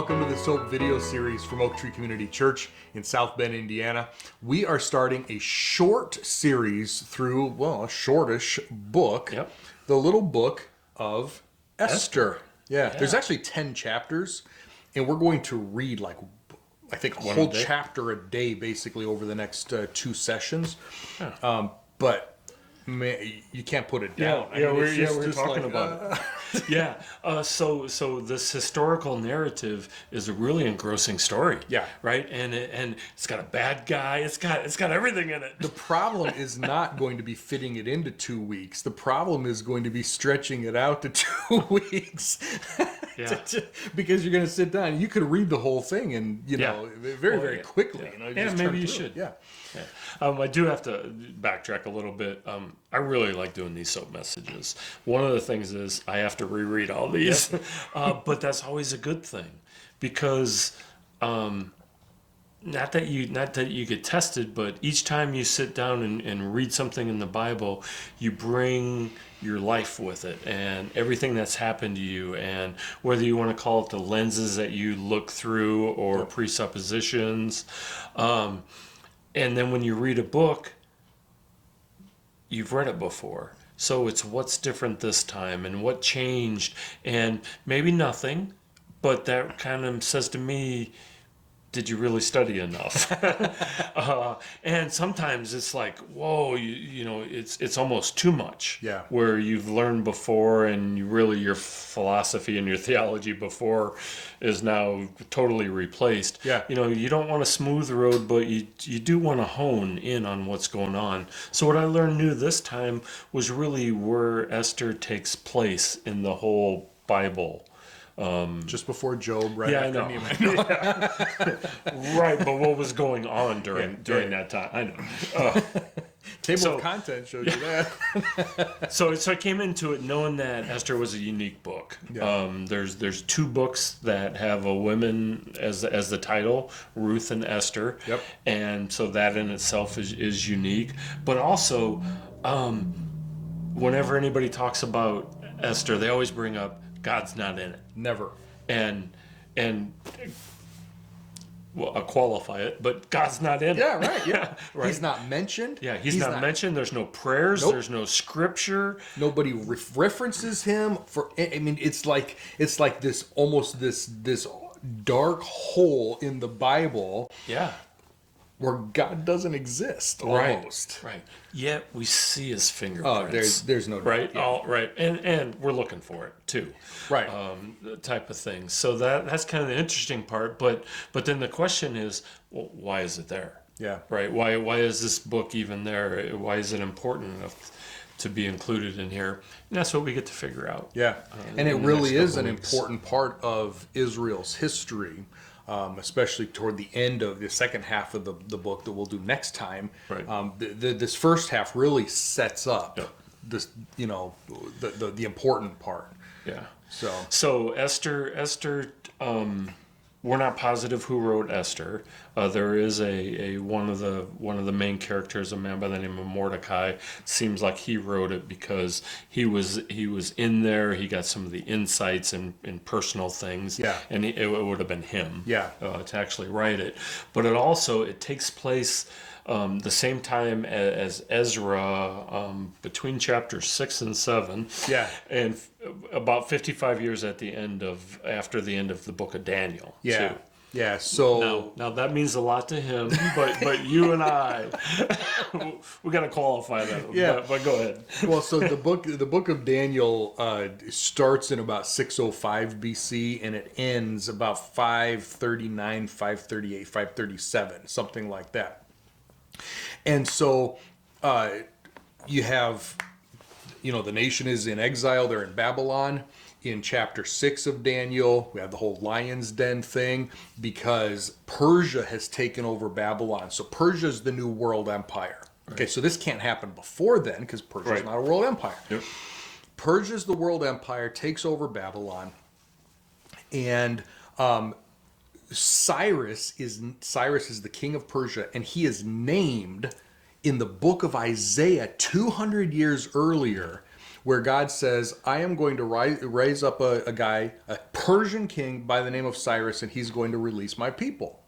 welcome to the S.O.A.P video series from Oak Tree Community Church in South Bend, Indiana. We are starting a short series through, well, a shortish book, the little book of Esther. Yeah, there's actually 10 chapters, and we're going to read like, I think, a whole chapter a day, basically, over the next 2 sessions. But man, you can't put it down. We're talking about it. So this historical narrative is a really engrossing story. Yeah. Right. And it's got a bad guy. It's got everything in it. The problem is not going to be fitting it into 2 weeks. The problem is going to be stretching it out to 2 weeks. Because you're going to sit down. You could read the whole thing and very quickly. Maybe you should. I do have to backtrack a little bit. I really like doing these soap messages. One of the things is I have to reread all these, but that's always a good thing because not that you get tested, but each time you sit down and read something in the Bible, you bring your life with it and everything that's happened to you, and whether you want to call it the lenses that you look through or presuppositions. And then when you read a book, you've read it before. So it's what's different this time and what changed, and maybe nothing, but that kind of says to me, did you really study enough? And sometimes it's like, whoa, it's almost too much. Yeah. Where you've learned before and your philosophy and your theology before is now totally replaced. Yeah. You don't want a smooth road, but you do want to hone in on what's going on. So what I learned new this time was really where Esther takes place in the whole Bible. Just before Job, right? Yeah, I know. Right, but what was going on during that time? I know. Table of contents shows you that. So I came into it knowing that Esther was a unique book. Yeah. There's 2 books that have a women as the title, Ruth and Esther. Yep. And so that in itself is unique. But also, whenever anybody talks about Esther, they always bring up God's not in it. Never. And well, I'll qualify it, but God's not in it. Yeah, right. Yeah. Right. He's not mentioned. Yeah, he's not mentioned. There's no prayers. Nope. There's no scripture. Nobody references him for. I mean, it's like this almost this dark hole in the Bible. Yeah. Where God doesn't exist, almost. Right. Yet we see his fingerprints. Oh, there's no doubt. Right. Yeah. Oh, right. And we're looking for it too. Right. Type of thing. So that's kind of the interesting part. But then the question is, well, why is it there? Yeah. Right. Why is this book even there? Why is it important enough to be included in here? And that's what we get to figure out. Yeah. And it really is an important part of Israel's history. Especially toward the end of the second half of the book that we'll do next time. Right. This first half really sets up this, the important part. Yeah. So Esther. We're not positive who wrote Esther. There is a one of the main characters, a man by the name of Mordecai. Seems like he wrote it because he was in there. He got some of the insights and personal things. Yeah. And it would have been him. Yeah. To actually write it, but it takes place the same time as Ezra, between chapters 6 and 7. Yeah. And about 55 years after the end of the book of Daniel. Yeah. Too. Yeah. So now that means a lot to him, but you and I, we got to qualify that. Yeah. But go ahead. Well, so the book of Daniel starts in about 605 BC and it ends about 539, 538, 537, something like that. And so you have, the nation is in exile. They're in Babylon. In chapter 6 of Daniel, we have the whole lion's den thing because Persia has taken over Babylon. So Persia is the new world empire. Right. Okay, so this can't happen before then because Persia is not a world empire. Yep. Persia is the world empire, takes over Babylon, and Cyrus is the king of Persia, and he is named in the book of Isaiah 200 years earlier where God says, I am going to raise up a guy, a Persian king by the name of Cyrus, and he's going to release my people.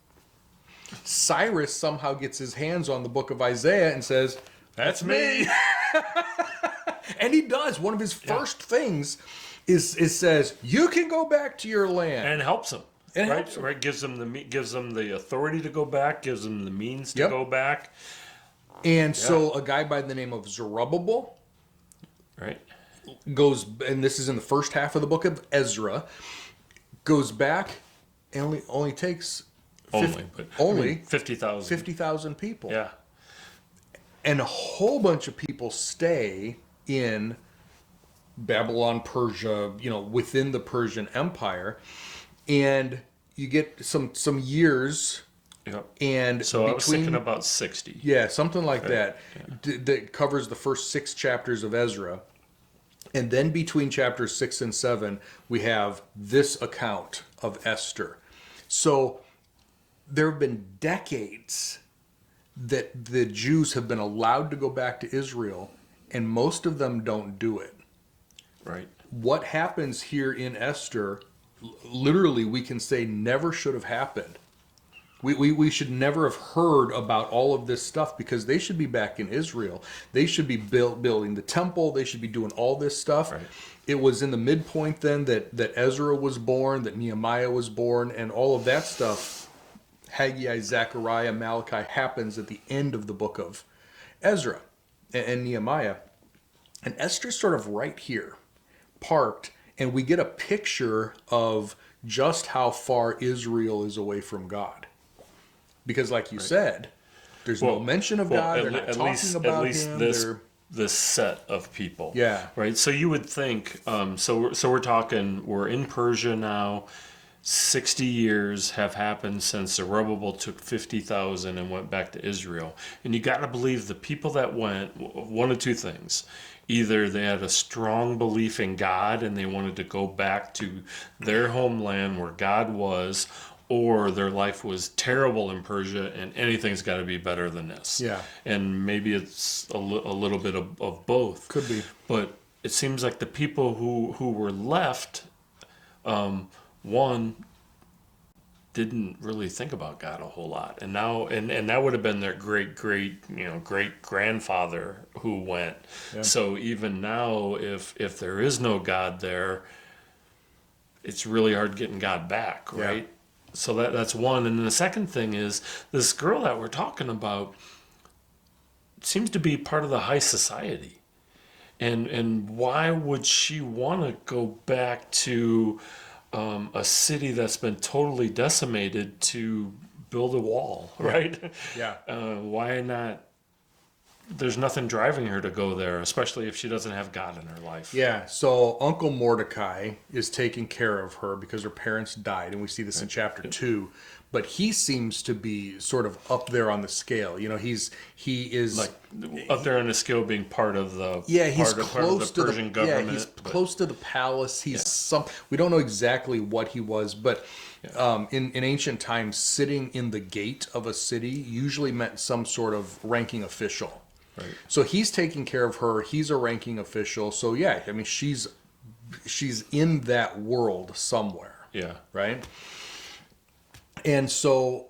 Cyrus somehow gets his hands on the book of Isaiah and says, that's me. And he does. One of his first things is says, you can go back to your land. And helps them. And right? helps them. Right? Gives them the authority to go back, gives them the means to go back. And so a guy by the name of Zerubbabel right, goes, and this is in the first half of the book of Ezra, goes back and only takes 50,000 people. Yeah. And a whole bunch of people stay in Babylon, Persia, within the Persian Empire. And you get some years. Yep. And so I was thinking about 60. Yeah, something like that. Yeah. That covers the first 6 chapters of Ezra. And then between chapters 6 and 7, we have this account of Esther. So there have been decades that the Jews have been allowed to go back to Israel, and most of them don't do it. Right. What happens here in Esther, literally we can say never should have happened. We should never have heard about all of this stuff, because they should be back in Israel. They should be building the temple. They should be doing all this stuff. Right. It was in the midpoint then that Ezra was born, that Nehemiah was born, and all of that stuff, Haggai, Zechariah, Malachi, happens at the end of the book of Ezra and Nehemiah. And Esther's sort of right here, parked, and we get a picture of just how far Israel is away from God. Because like you said, there's no mention of God. They're not talking about him. This set of people. Yeah. Right. So you would think, so we're talking, we're in Persia now. 60 years have happened since Zerubbabel took 50,000 and went back to Israel. And you got to believe the people that went, one of two things. Either they had a strong belief in God and they wanted to go back to their homeland where God was, or their life was terrible in Persia and anything's got to be better than this. Yeah. And maybe it's a little bit of both. Could be. But it seems like the people who were left, one, didn't really think about God a whole lot, and now and that would have been their great grandfather who went. Yeah. So even now, if there is no God there, it's really hard getting God back, right? Yeah. So that's one. And then the second thing is this girl that we're talking about seems to be part of the high society, and why would she want to go back to a city that's been totally decimated to build a wall, right? Yeah. Why not? There's nothing driving her to go there, especially if she doesn't have God in her life. Yeah. So Uncle Mordecai is taking care of her because her parents died, and we see this in chapter 2. But he seems to be sort of up there on the scale. He is like up there on the scale, being part of the he's close to the Persian government. Yeah, he's close to the palace. We don't know exactly what he was, but in ancient times, sitting in the gate of a city usually meant some sort of ranking official. Right. So he's taking care of her. He's a ranking official. So yeah, I mean she's in that world somewhere. Yeah. Right. And so,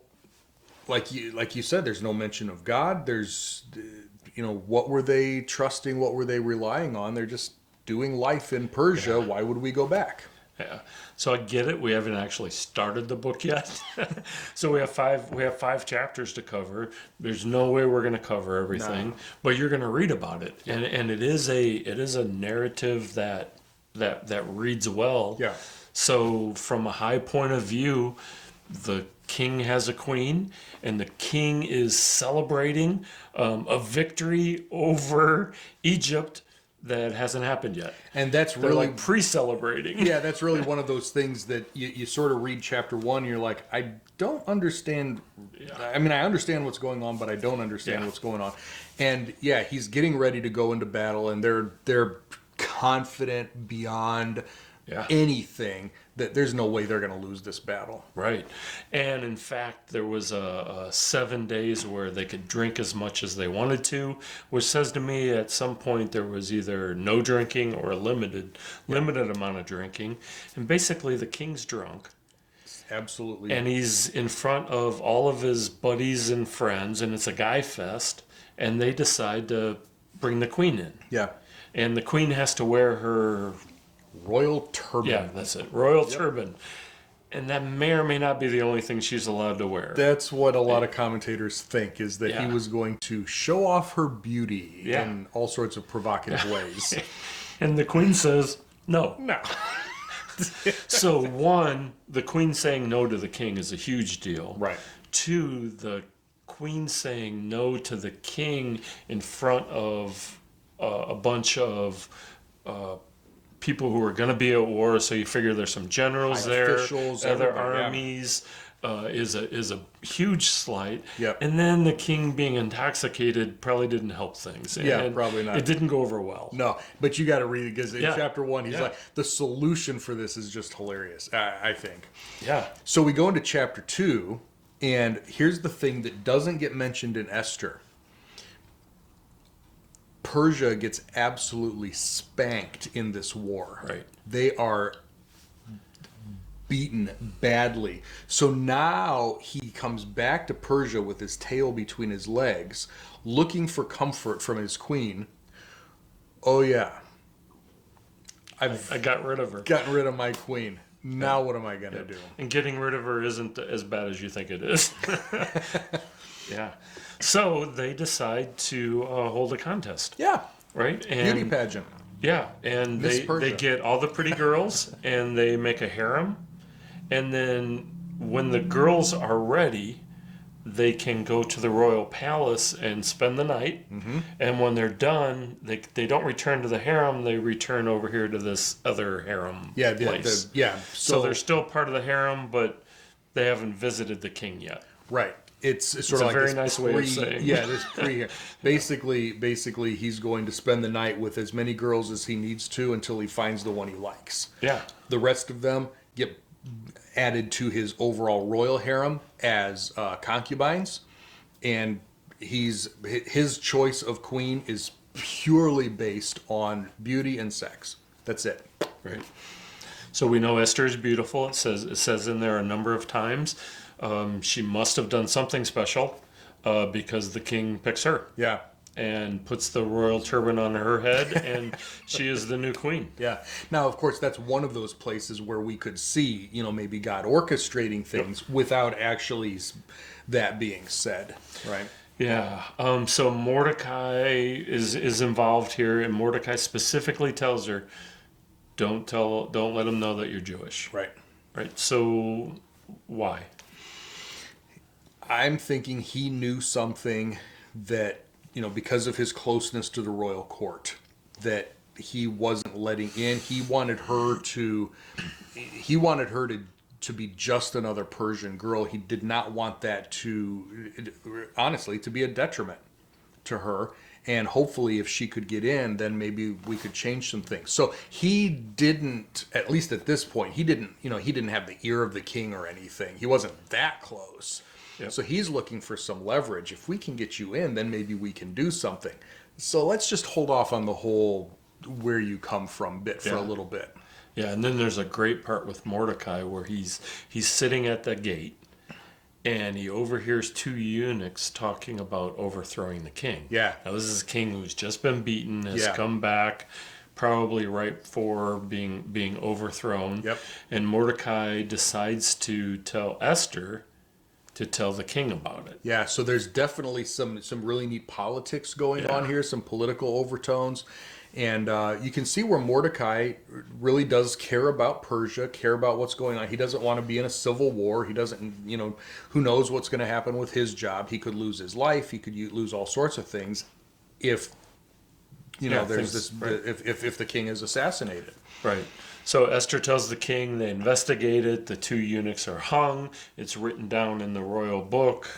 like you said, there's no mention of God. There's, what were they trusting? What were they relying on? They're just doing life in Persia. Yeah. Why would we go back? Yeah. So I get it. We haven't actually started the book yet. So we have five chapters to cover. There's no way we're going to cover everything, but you're going to read about it. Yeah. And it is a narrative that reads well. Yeah. So from a high point of view, the king has a queen, and the king is celebrating a victory over Egypt that hasn't happened yet. And that's They're really like pre-celebrating. Yeah, that's really one of those things that you sort of read chapter 1, and you're like, I don't understand. Yeah. I mean, I understand what's going on, but I don't understand what's going on. And yeah, he's getting ready to go into battle, and they're confident beyond anything that there's no way they're going to lose this battle. Right. And in fact, there was a 7 days where they could drink as much as they wanted to, which says to me at some point there was either no drinking or a limited amount of drinking. And basically the king's drunk. Absolutely. And he's in front of all of his buddies and friends, and it's a guy fest, and they decide to bring the queen in. Yeah. And the queen has to wear her royal turban. Yeah, that's it. Royal turban. And that may or may not be the only thing she's allowed to wear. That's what a lot of commentators think, is that he was going to show off her beauty in all sorts of provocative ways. And the queen says, no. No. So one, the queen saying no to the king is a huge deal. Right. Two, the queen saying no to the king in front of a bunch of people who are going to be at war, so you figure there's some generals there, officials, other armies, is a huge slight. Yep. And then the king being intoxicated probably didn't help things. And probably not. It didn't go over well. No, but you got to read it, because in chapter 1, he's Yeah. like, the solution for this is just hilarious, I think. Yeah. So we go into chapter 2, and here's the thing that doesn't get mentioned in Esther. Persia gets absolutely spanked in this war. Right. They are beaten badly. So now he comes back to Persia with his tail between his legs, looking for comfort from his queen. Oh yeah, I got rid of her. gotten rid of my queen. Now what am I going to do? And getting rid of her isn't as bad as you think it is. Yeah. So they decide to hold a contest. Yeah. Right? And Beauty pageant. yeah, and Miss they Persia. get all the pretty girls and they make a harem. And then when the girls are ready, they can go to the royal palace and spend the night. Mm-hmm. And when they're done, they don't return to the harem, they return over here to this other harem place. So they're still part of the harem, but they haven't visited the king yet. right. It's sort of a like very this nice way of saying. Yeah, this pre. Basically, he's going to spend the night with as many girls as he needs to until he finds the one he likes. Yeah. The rest of them get added to his overall royal harem as concubines, and his choice of queen is purely based on beauty and sex. That's it. Right. So we know Esther is beautiful. It says in there a number of times. She must have done something special because the king picks her. Yeah. And puts the royal turban on her head, and she is the new queen. Yeah. Now, of course, that's one of those places where we could see, maybe God orchestrating things without actually that being said, right? Yeah. So Mordecai is involved here, and Mordecai specifically tells her, don't let him know that you're Jewish. Right. Right. So why? I'm thinking he knew something that, because of his closeness to the royal court, that he wasn't letting in. He wanted her to be just another Persian girl. He did not want that to be a detriment to her. And hopefully if she could get in, then maybe we could change some things. So he didn't, at least at this point, he didn't have the ear of the king or anything. He wasn't that close. Yep. So he's looking for some leverage. If we can get you in, then maybe we can do something. So let's just hold off on the whole where you come from bit for a little bit. Yeah, and then there's a great part with Mordecai where he's sitting at the gate and he overhears two eunuchs talking about overthrowing the king. Yeah. Now this is a king who's just been beaten, has come back, probably right before being overthrown. Yep. And Mordecai decides to tell Esther to tell the king about it. Yeah, so there's definitely some really neat politics going on here, some political overtones. And you can see where Mordecai really does care about Persia, care about what's going on. He doesn't want to be in a civil war. He doesn't, who knows what's going to happen with his job. He could lose his life. He could lose all sorts of things if, if the king is assassinated. Right. So Esther tells the king, they investigate it, the two eunuchs are hung, it's written down in the royal book,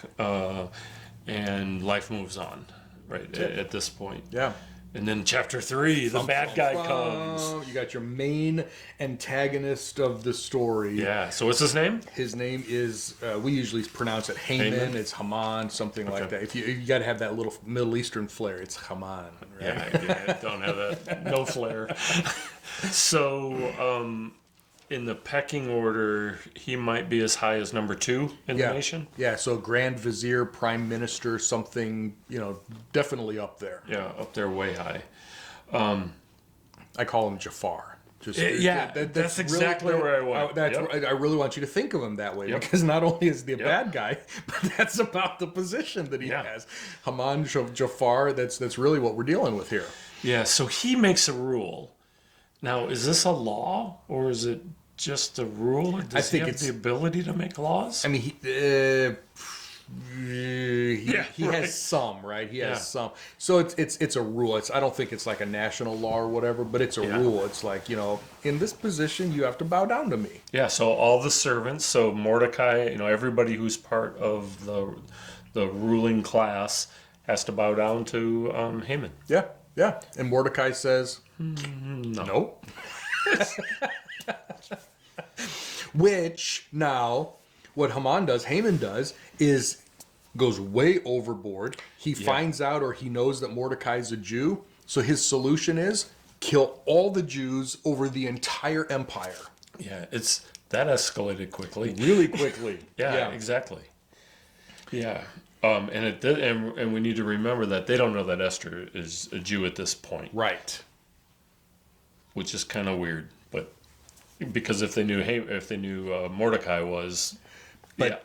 and life moves on, right, at this point. Yeah. And then chapter 3, the bad guy comes. You got your main antagonist of the story. Yeah. So what's his name? His name is, we usually pronounce it Haman. Haman? It's Haman, something like that. If you got to have that little Middle Eastern flair, it's Haman, right? Yeah, I don't have that. No flair. So, in the pecking order, he might be as high as number 2 in the nation. Yeah, so Grand Vizier, Prime Minister, something, definitely up there. Yeah, up there way high. I call him Jafar. That's exactly really, where I went. I really want you to think of him that way, because not only is he a bad guy, but that's about the position that he has. Haman Jafar, that's really what we're dealing with here. Yeah, so he makes a rule. Now, is this a law, or is it just a rule? Or does he have the ability to make laws? I mean, he has some, right? He has some. So it's a rule. I don't think it's like a national law or whatever, but it's a rule. It's like, in this position, you have to bow down to me. Yeah, so all the servants, so Mordecai, everybody who's part of the ruling class has to bow down to Haman. Yeah, yeah. And Mordecai says, no. Which, now, what Haman does, is goes way overboard. He finds out, or he knows that Mordecai's a Jew, so his solution is kill all the Jews over the entire empire. Yeah, that escalated quickly. Really quickly. Yeah, exactly. Yeah. And we need to remember that they don't know that Esther is a Jew at this point. Right. Which is kind of weird, but because if they knew Mordecai was, right.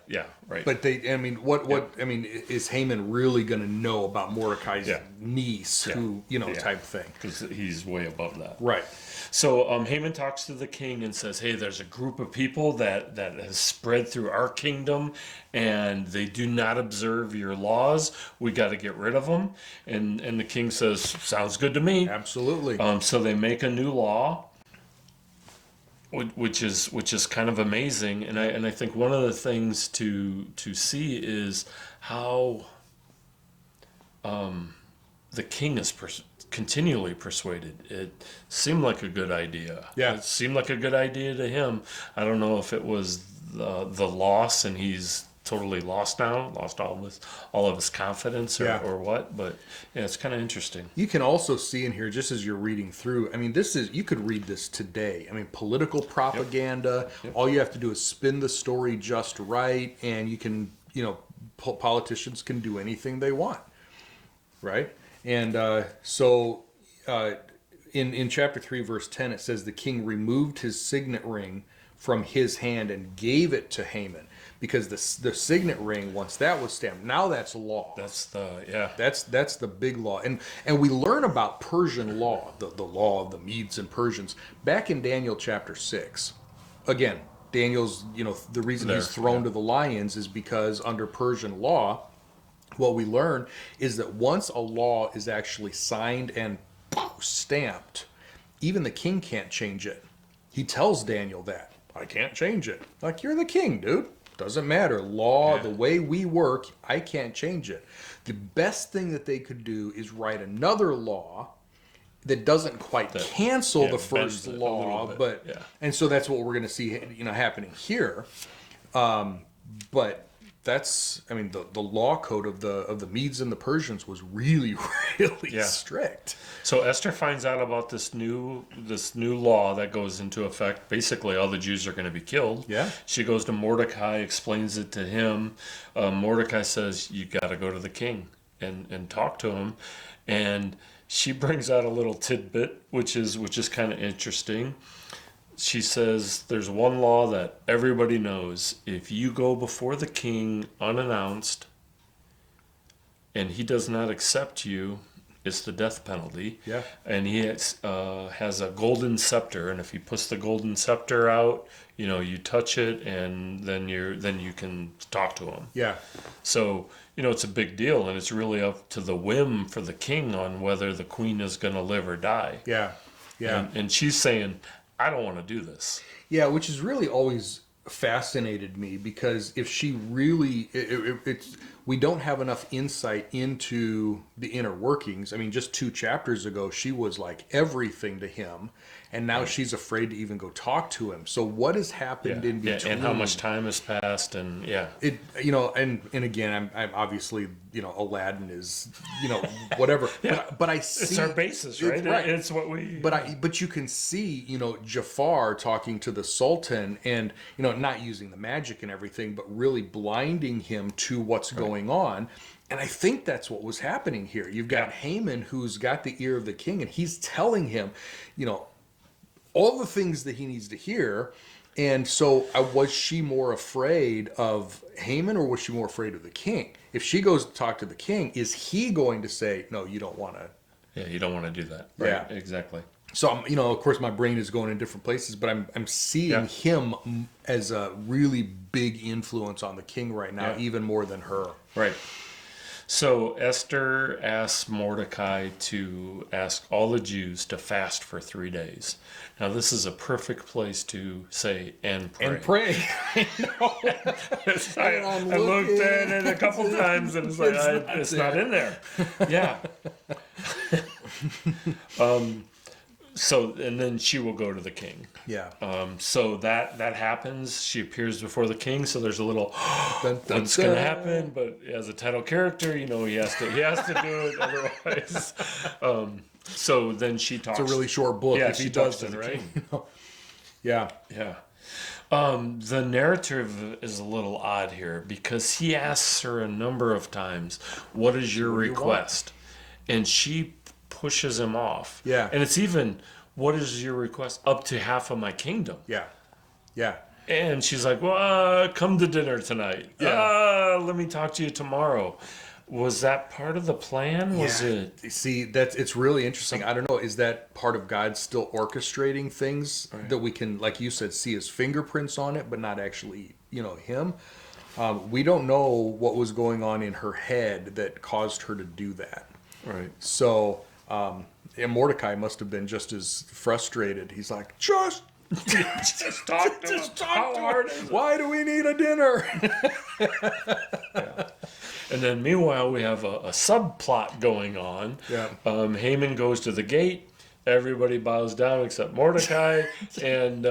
But is Haman really going to know about Mordecai's niece, type thing? Because he's way above that. Right. So Haman talks to the king and says, "Hey, there's a group of people that has spread through our kingdom, and they do not observe your laws. We got to get rid of them." And the king says, "Sounds good to me." Absolutely. So they make a new law, which is kind of amazing. And I think one of the things to see is how the king is continually persuaded. It seemed like a good idea. Yeah. It seemed like a good idea to him. I don't know if it was the loss and he's totally lost now, lost all of his confidence or what, but it's kind of interesting. You can also see in here, just as you're reading through, you could read this today. I mean, political propaganda, all you have to do is spin the story just right, and you can, politicians can do anything they want, right? And in chapter 3, verse 10, it says the king removed his signet ring from his hand and gave it to Haman, because the signet ring, once that was stamped, now that's law. That's the big law. And we learn about Persian law, the law of the Medes and Persians, back in Daniel chapter 6. Again, Daniel's, the reason he's thrown to the lions is because under Persian law, what we learn is that once a law is actually signed and stamped, even the king can't change it. He tells Daniel that. I can't change it. Like, you're the king, dude. Doesn't matter. Law, the way we work, I can't change it. The best thing that they could do is write another law that doesn't quite cancel the first law, and so that's what we're going to see, happening here. But that's, the law code of the Medes and the Persians was really, really strict. So Esther finds out about this new law that goes into effect. Basically, all the Jews are going to be killed. Yeah. She goes to Mordecai, explains it to him. Mordecai says, "You got to go to the king and talk to him." And she brings out a little tidbit, which is kind of interesting. She says, "There's one law that everybody knows. If you go before the king unannounced and he does not accept you, it's the death penalty." Yeah. And he has a golden scepter, and if he puts the golden scepter out, you touch it, and then you can talk to him. Yeah. So, it's a big deal, and it's really up to the whim for the king on whether the queen is going to live or die. Yeah. Yeah. And she's saying, "I don't want to do this." Yeah, which has really always fascinated me, because if she really, it's we don't have enough insight into the inner workings. I mean, just 2 chapters ago, she was like everything to him, and now she's afraid to even go talk to him. So what has happened in between? and how much time has passed, and It, and again, I'm obviously, Aladdin is, whatever. But I see it's our basis, right? It's what we. But you can see, Jafar talking to the Sultan, and not using the magic and everything, but really blinding him to what's going on. And I think that's what was happening here. You've got Haman, who's got the ear of the king, and he's telling him, all the things that he needs to hear. And so was she more afraid of Haman, or was she more afraid of the king? If she goes to talk to the king, is he going to say, no, you don't want to? Yeah, you don't want to do that. Right? Yeah, exactly. So, of course, my brain is going in different places, but I'm seeing him as a really big influence on the king right now, even more than her. Right. So Esther asks Mordecai to ask all the Jews to fast for 3 days. Now, this is a perfect place to say, and pray. And pray. I know. I looked at it a couple times, and it's like, it's not in there. Yeah. So, and then she will go to the king. Yeah. So that happens. She appears before the king. So there's a little, dun, dun, what's going to happen? But as a title character, he has to do it. Otherwise, so then she talks. It's a really short book. Yeah, if she he talks does to it, the right? king. Yeah. Yeah. The narrative is a little odd here because he asks her a number of times, "What is your request?" And she pushes him off. Yeah. And it's even, what is your request? Up to half of my kingdom. Yeah. Yeah. And she's like, well, come to dinner tonight. Yeah. Let me talk to you tomorrow. Was that part of the plan? Was it? See, it's really interesting. I don't know. Is that part of God still orchestrating things that we can, like you said, see his fingerprints on it, but not actually, him? We don't know what was going on in her head that caused her to do that. Right. So, and Mordecai must have been just as frustrated. He's like, just talk to him. How hard is it? Why do we need a dinner? And then meanwhile, we have a subplot going on. Yeah. Haman goes to the gate. Everybody bows down except Mordecai. And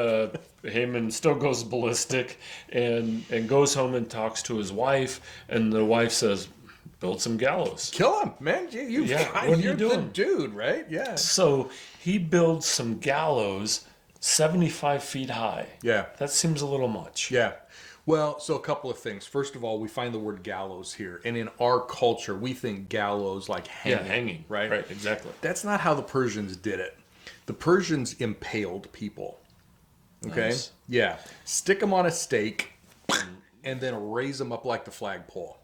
Haman still goes ballistic and goes home and talks to his wife. And the wife says, build some gallows. Kill him, man. You're the dude, right? Yeah. So he builds some gallows 75 feet high. Yeah. That seems a little much. Yeah. Well, so a couple of things. First of all, we find the word gallows here. And in our culture, we think gallows like hanging. Yeah, hanging. Right? Right, exactly. That's not how the Persians did it. The Persians impaled people. Okay? Nice. Yeah. Stick them on a stake and then raise them up like the flagpole.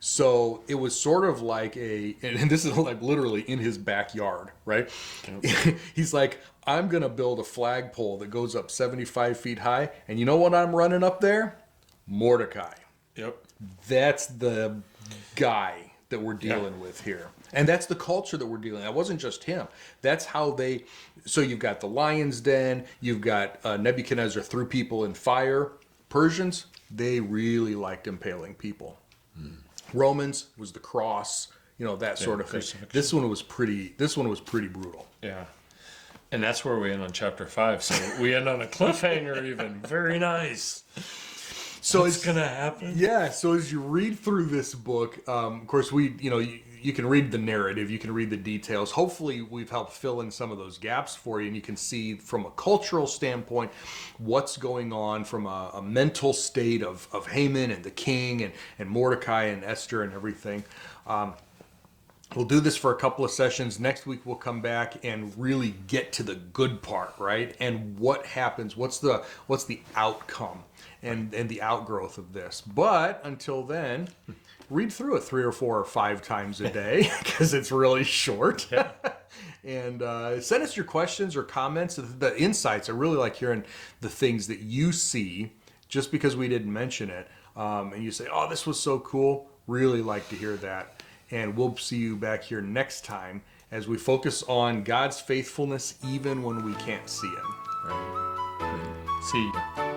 So it was sort of like and this is like literally in his backyard, right? Okay. He's like, I'm going to build a flagpole that goes up 75 feet high. And you know what I'm running up there? Mordecai. Yep. That's the guy that we're dealing with here. And that's the culture that we're dealing with. That wasn't just him. That's how so you've got the lion's den. You've got Nebuchadnezzar threw people in fire. Persians, they really liked impaling people. Romans was the cross, that sort of thing. This one was pretty brutal. Yeah. And that's where we end on chapter 5. So we end on a cliffhanger even. Very nice. So it's going to happen? Yeah. So as you read through this book, of course, you can read the narrative, you can read the details. Hopefully we've helped fill in some of those gaps for you, and you can see from a cultural standpoint what's going on from a mental state of Haman and the king and Mordecai and Esther and everything. We'll do this for a couple of sessions. Next week we'll come back and really get to the good part, right? And what happens, what's the outcome and the outgrowth of this. But until then, read through it 3 or 4 or 5 times a day because it's really short. Yeah. And send us your questions or comments, the insights. I really like hearing the things that you see just because we didn't mention it. And you say, oh, this was so cool. Really like to hear that. And we'll see you back here next time as we focus on God's faithfulness even when we can't see Him. Right. See you.